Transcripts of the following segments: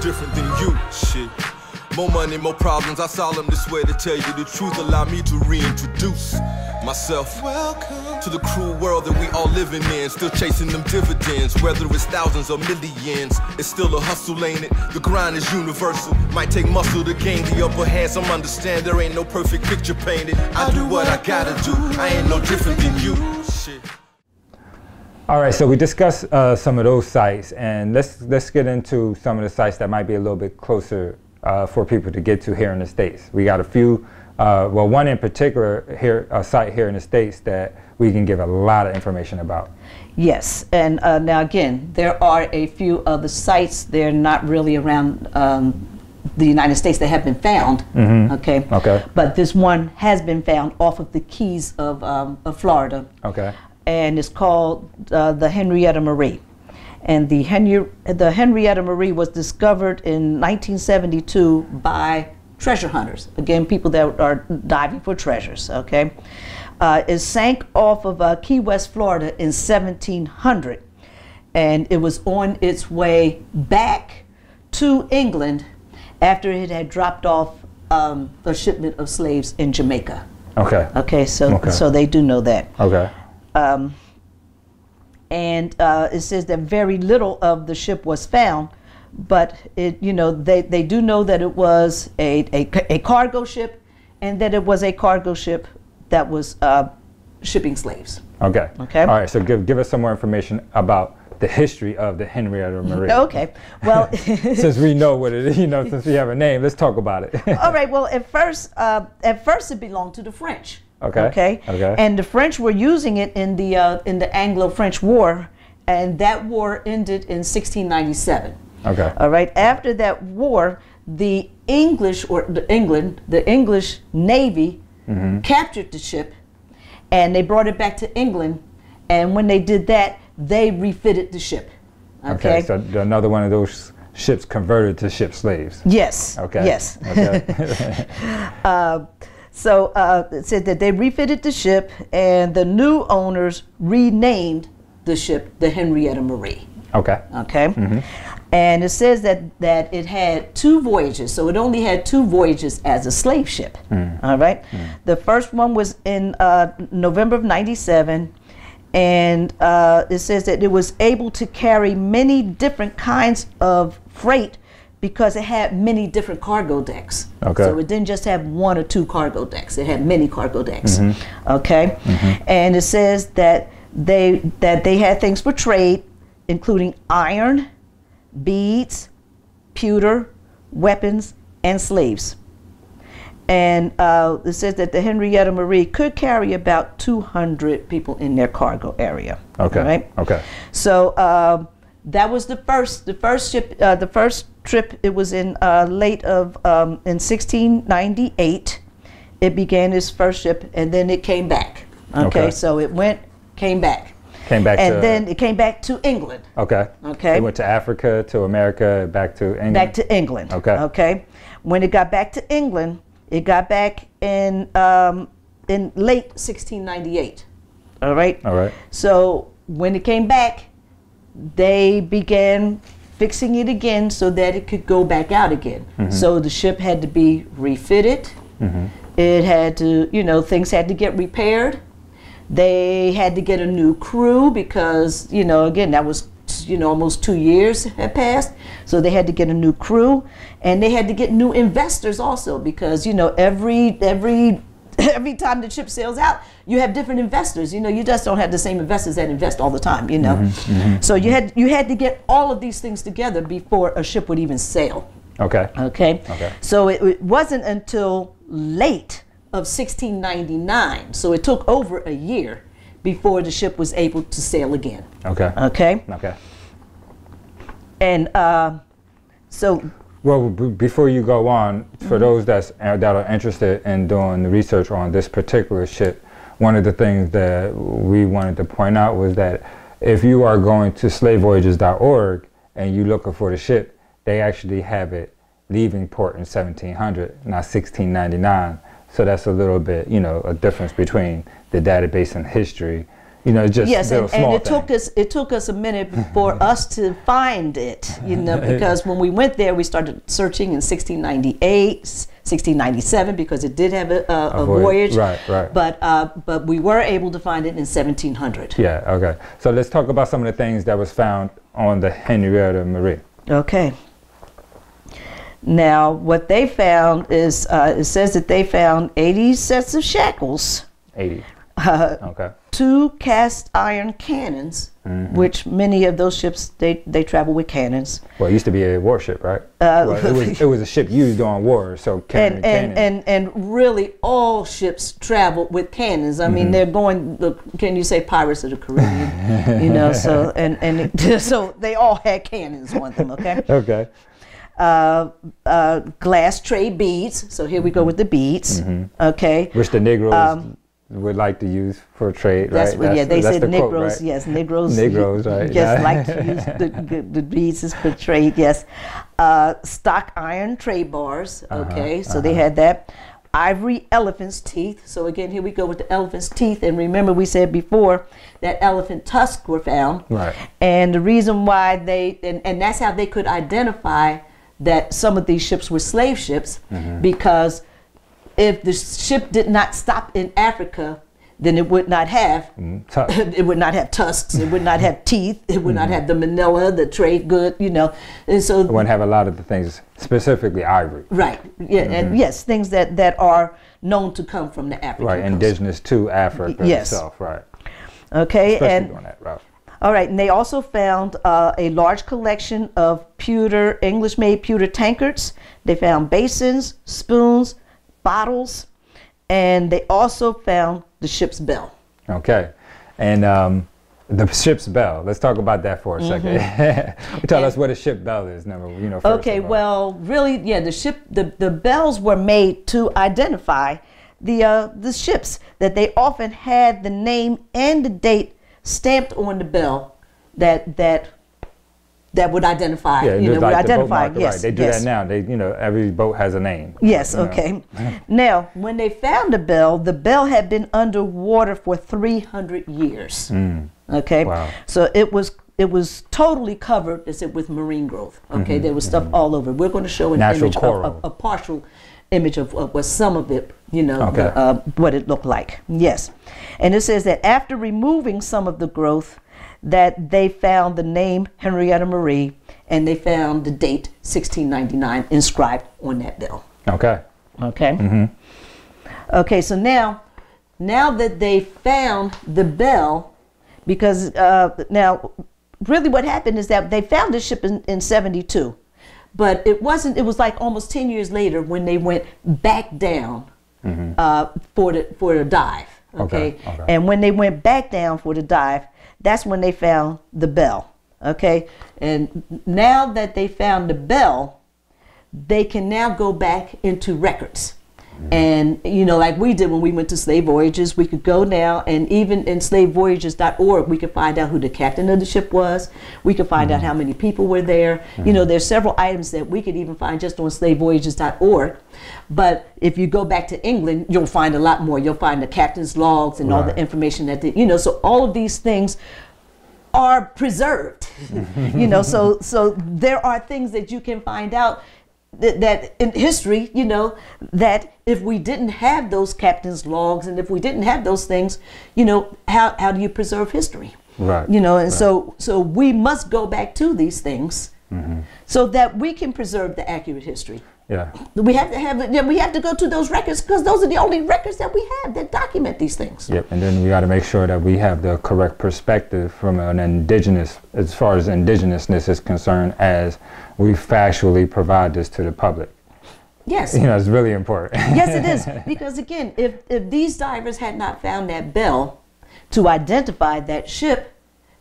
different than you. Shit. More money, more problems. I solemn this way to tell you the truth. Allow me to reintroduce myself. Welcome to the cruel world that we all living in. Still chasing them dividends. Whether it's thousands or millions, it's still a hustle, ain't it? The grind is universal. Might take muscle to gain the upper hand. Some understand there ain't no perfect picture painted. I do what I gotta do. I ain't no different than you. Shit. All right, so we discussed some of those sites, and let's get into some of the sites that might be a little bit closer for people to get to here in the States. We got a few, well, one in particular here, a site here in the States that we can give a lot of information about. Yes, and now again, there are a few other sites. They're not really around the United States that have been found. Okay. Okay. But this one has been found off of the Keys of Florida. Okay. And it's called the Henrietta Marie. And the Henrietta Marie was discovered in 1972 by treasure hunters. Again, people that are diving for treasures, okay? It sank off of Key West, Florida in 1700. And it was on its way back to England after it had dropped off a shipment of slaves in Jamaica. Okay. Okay, so they do know that. Okay. And it says that very little of the ship was found, but it, you know, they do know that it was a cargo ship, and that it was a cargo ship that was shipping slaves. Okay. Okay. All right. So give us some more information about the history of the Henrietta Marie. Okay. Well, since we know what it is, you know, since we have a name, let's talk about it. All right. Well, at first it belonged to the French. Okay. Okay. Okay. And the French were using it in the Anglo-French War, and that war ended in 1697. Okay. All right. After that war, the English Navy captured the ship, and they brought it back to England. And when they did that, they refitted the ship. Okay. So another one of those ships converted to ship slaves. Yes. Okay. Yes. Okay. So it said that they refitted the ship, and the new owners renamed the ship the Henrietta Marie. Okay. Okay. And it says that it had 2 voyages, so it only had 2 voyages as a slave ship. All right. The first one was in November of '97, and it says that it was able to carry many different kinds of freight, because it had many different cargo decks. Okay. So it didn't just have 1 or 2 cargo decks. It had many cargo decks. Okay. And it says that they had things for trade, including iron, beads, pewter, weapons, and slaves. And it says that the Henrietta Marie could carry about 200 people in their cargo area. Okay. Right? Okay. So that was the first ship, the first trip. It was in in 1698. It began its first ship, and then it came back. Okay. So it came back. And then it came back to England. Okay. Okay. It went to Africa, to America, back to England. Back to England. Okay. Okay. When it got back to England, it got back in late 1698. All right. All right. So when it came back, they began fixing it again so that it could go back out again. So the ship had to be refitted. It had to, you know, things had to get repaired. They had to get a new crew because, you know, again, that was, you know, almost 2 years had passed. So they had to get a new crew, and they had to get new investors also, because, you know, every time the ship sails out, you have different investors. You know, you just don't have the same investors that invest all the time, you know. So you had to get all of these things together before a ship would even sail. Okay. Okay. Okay. So it wasn't until late of 1699, so it took over a year before the ship was able to sail again. Okay. Okay. Okay. And so. Well, before you go on, for those that are interested in doing the research on this particular ship, one of the things that we wanted to point out was that if you are going to slavevoyages.org and you're looking for the ship, they actually have it leaving port in 1700, not 1699. So that's a little bit, you know, a difference between the database and history. You know, just yes, and it took us a minute for us to find it, you know, because when we went there, we started searching in 1698, 1697, because it did have a voyage. Right. But we were able to find it in 1700. Yeah. Okay. So let's talk about some of the things that was found on the Henrietta Marie. Okay. Now, what they found is it says that they found 80 sets of shackles. 80. Okay. 2 cast iron cannons, which many of those ships they travel with cannons. Well, it used to be a warship, right? Well, it was a ship used on war, so cannons. And really all ships travel with cannons. I mean, they're going. Can you say Pirates of the Caribbean? You know, so so they all had cannons on them. Okay. Okay. Glass tray beads. So here we go with the beads. Okay. Which the Negroes would like to use for trade, right? They said the Negroes, quote, right? yes, Negroes. Negroes, right? Yes, like to use the beads for trade, yes. Stock iron tray bars, okay, so they had that. Ivory elephant's teeth. So again, here we go with the elephant's teeth. And remember, we said before that elephant tusks were found. Right. And the reason why and that's how they could identify that some of these ships were slave ships, because if the ship did not stop in Africa, then it would not have it would not have tusks, it would not have teeth, it would not have the manila, the trade good, you know, and so it wouldn't have a lot of the things, specifically ivory. Right. Yeah, and yes, things that are known to come from the African coast. Indigenous to Africa itself, right? Okay, especially on that route. All right, and they also found a large collection of pewter, English-made pewter tankards. They found basins, spoons, bottles, and they also found the ship's bell. Okay, and the ship's bell. Let's talk about that for a second. Tell us what a ship bell is, first. Okay, well, really, yeah, the bells were made to identify the ships, that they often had the name and the date stamped on the bell that would identify, would identify. Yes, right. They do that now. They, every boat has a name. Yes. Okay. Now, when they found the bell had been underwater for 300 years. Okay. Wow. So it was totally covered, as it with marine growth. Okay. There was stuff all over. We're going to show an image of a partial image of what some of it, what it looked like. Yes. And it says that after removing some of the growth, that they found the name Henrietta Marie, and they found the date 1699 inscribed on that bell. Okay. Okay. Okay, so now that they found the bell, because now really what happened is that they found the ship in 72, but it was like almost 10 years later when they went back down for the dive. Okay? And when they went back down for the dive, that's when they found the bell. Okay, and now that they found the bell, they can now go back into records. And like we did when we went to slave voyages, we could go now, and even in slavevoyages.org, we could find out who the captain of the ship was. We could find out how many people were there. There's several items that we could even find just on slavevoyages.org. But if you go back to England, you'll find a lot more. You'll find the captain's logs and all the information that so all of these things are preserved. So there are things that you can find out that in history, that if we didn't have those captain's logs, and if we didn't have those things, how do you preserve history? Right. So we must go back to these things so that we can preserve the accurate history. Yeah. We have to have we have to go to those records, because those are the only records that we have that document these things. Yep. And then we got to make sure that we have the correct perspective from an indigenous, as far as indigenousness is concerned, as we factually provide this to the public. Yes. It's really important. Yes, it is. Because again, if these divers had not found that bell to identify that ship,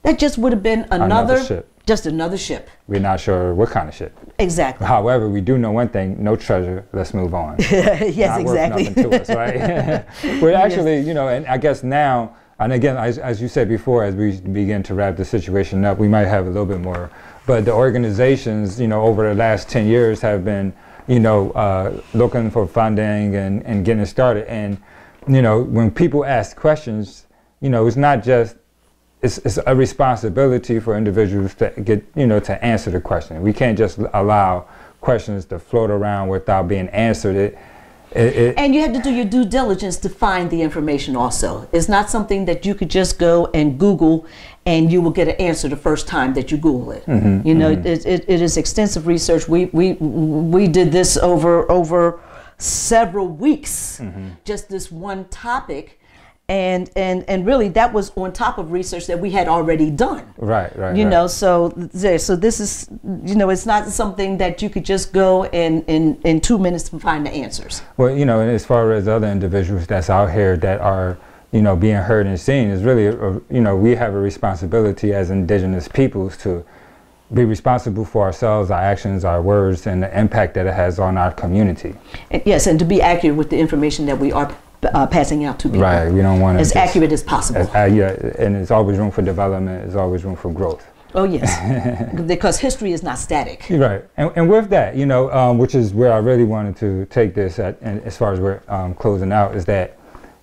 that just would have been another ship. Just another ship. We're not sure what kind of ship. Exactly. However, we do know one thing: no treasure. Let's move on. Yes, not exactly. Worth nothing to us, right? We're actually, and I guess now, and again, as you said before, as we begin to wrap the situation up, we might have a little bit more. But the organizations, over the last 10 years have been, looking for funding and getting started. And, when people ask questions, it's not just it's a responsibility for individuals to get, to answer the question. We can't just allow questions to float around without being answered. And you have to do your due diligence to find the information also. It's not something that you could just go and Google and you will get an answer the first time that you Google it. It is extensive research. We did this over several weeks, just this one topic. And really that was on top of research that we had already done. Right. So this is, it's not something that you could just go and in 2 minutes to find the answers. Well, and as far as other individuals that's out here that are, being heard and seen, is really, we have a responsibility as indigenous peoples to be responsible for ourselves, our actions, our words, and the impact that it has on our community. Yes, and to be accurate with the information that we are passing out to people. Right, we don't want to as accurate as possible. Yeah, and there's always room for development. There's always room for growth. Oh yes, because history is not static. Right, and with that, which is where I really wanted to take this at, and as far as we're closing out, is that,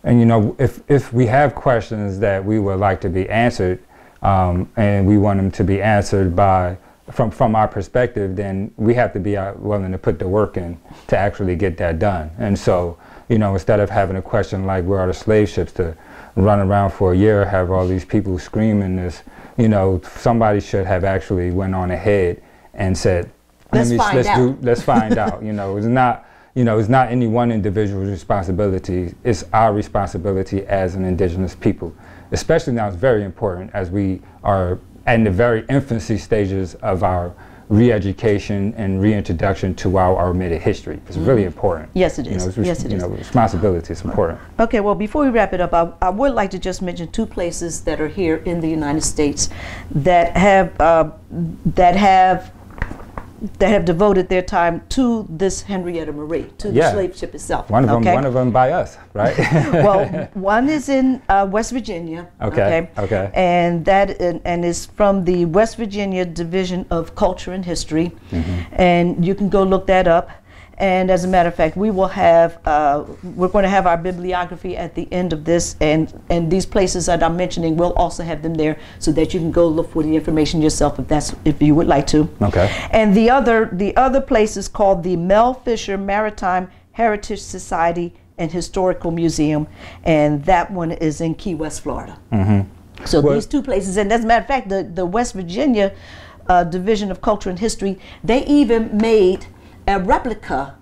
and if we have questions that we would like to be answered, and we want them to be answered from our perspective, then we have to be willing to put the work in to actually get that done. And so, instead of having a question like where are the slave ships to run around for a year, have all these people screaming this, somebody should have actually went on ahead and said, let's find out. It's not any one individual's responsibility. It's our responsibility as an indigenous people. Especially now, it's very important as we are in the very infancy stages of our re-education and reintroduction to our omitted history. It's really important. Yes, it is. Responsibility is important. Okay, well, before we wrap it up, I would like to just mention 2 places that are here in the United States that have devoted their time to this Henrietta Marie, to the slave ship itself. One of them by us, right? Well, one is in West Virginia. Okay. And that is from the West Virginia Division of Culture and History, and you can go look that up. And as a matter of fact, we will have we're going to have our bibliography at the end of this, and these places that I'm mentioning, we'll also have them there so that you can go look for the information yourself if you would like to. Okay. And the other place is called the Mel Fisher Maritime Heritage Society and Historical Museum, and that one is in Key West, Florida. So these 2 places, and as a matter of fact, the West Virginia Division of Culture and History, they even made a replica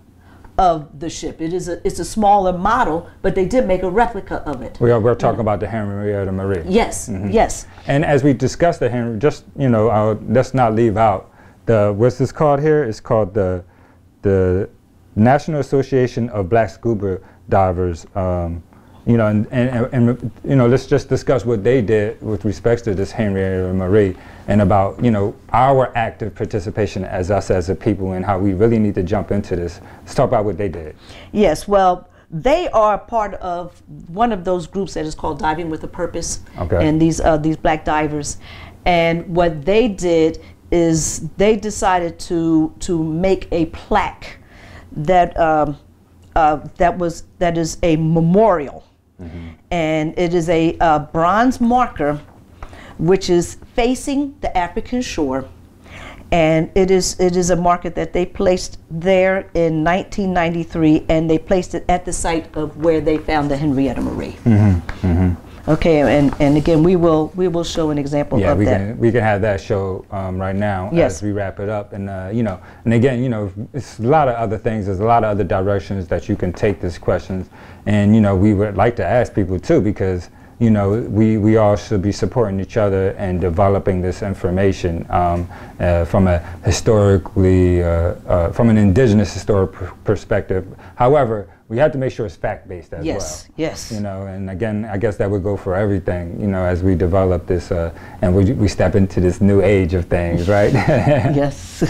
of the ship. It's a smaller model, but they did make a replica of it. We're talking about the Henrietta Marie. Yes, yes. And as we discussed the Henry, just let's not leave out what's this called here? It's called the National Association of Black Scuba Divers. Let's just discuss what they did with respect to this Henrietta Marie, and about our active participation as us as a people, and how we really need to jump into this. Let's talk about what they did. Yes, well, they are part of one of those groups that is called Diving with a Purpose. Okay. And these black divers, and what they did is they decided to make a plaque that is a memorial. And it is a bronze marker which is facing the African shore, and it is a marker that they placed there in 1993, and they placed it at the site of where they found the Henrietta Marie. Okay, and again, we will show an example of that. We can have that show right now as we wrap it up, and and again, it's a lot of other things. There's a lot of other directions that you can take these questions, and we would like to ask people too, because we all should be supporting each other and developing this information from a historically, from an indigenous historic perspective. However, we have to make sure it's fact-based as well. Yes. And again, I guess that would go for everything, as we develop this and we step into this new age of things, right? Yes.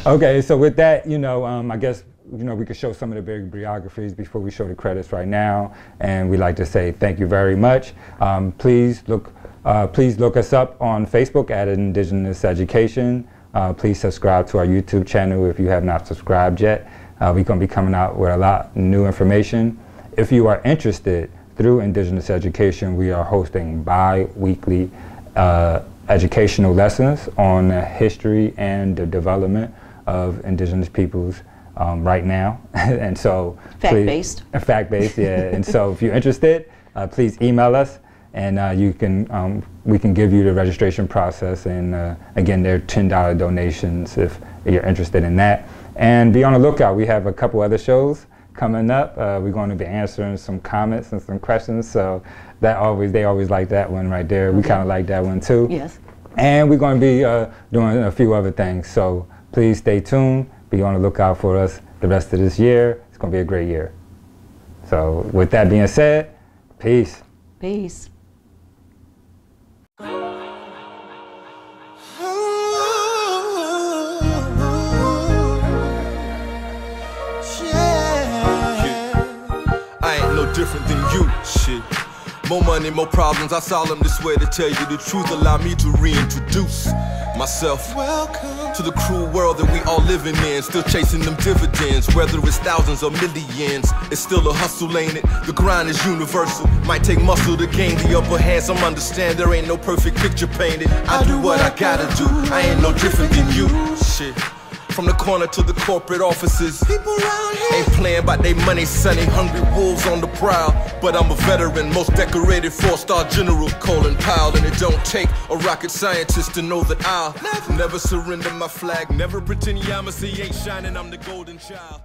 Okay, so with that, I guess, we could show some of the bibliographies before we show the credits right now, and we'd like to say thank you very much. Please look us up on Facebook at InDigenous Education. Please subscribe to our YouTube channel if you have not subscribed yet. We're going to be coming out with a lot of new information. If you are interested, through InDigenous Education, we are hosting bi-weekly educational lessons on the history and the development of indigenous peoples right now. And so fact-based. Fact-based, yeah. And so if you're interested, please email us, and we can give you the registration process. And again, they're $10 donations if you're interested in that. And be on the lookout. We have a couple other shows coming up. We're going to be answering some comments and some questions. So they always like that one right there. We kind of like that one too. Yes. And we're going to be doing a few other things. So please stay tuned. Be on the lookout for us the rest of this year. It's going to be a great year. So with that being said, peace. Peace. Different than you, shit. More money, more problems. I saw them this way to tell you the truth. Allow me to reintroduce myself. Welcome to the cruel world that we all living in. Still chasing them dividends. Whether it's thousands or millions, it's still a hustle, ain't it? The grind is universal. Might take muscle to gain the upper hand. Some understand there ain't no perfect picture painted. I do what I gotta do. I ain't no different than you, shit. From the corner to the corporate offices, people around here ain't playing by they money, sonny. Hungry wolves on the prowl. But I'm a veteran, most decorated 4-star general, Colin Powell. And it don't take a rocket scientist to know that I'll never surrender my flag. Never pretend Yamasi ain't shining, I'm the golden child.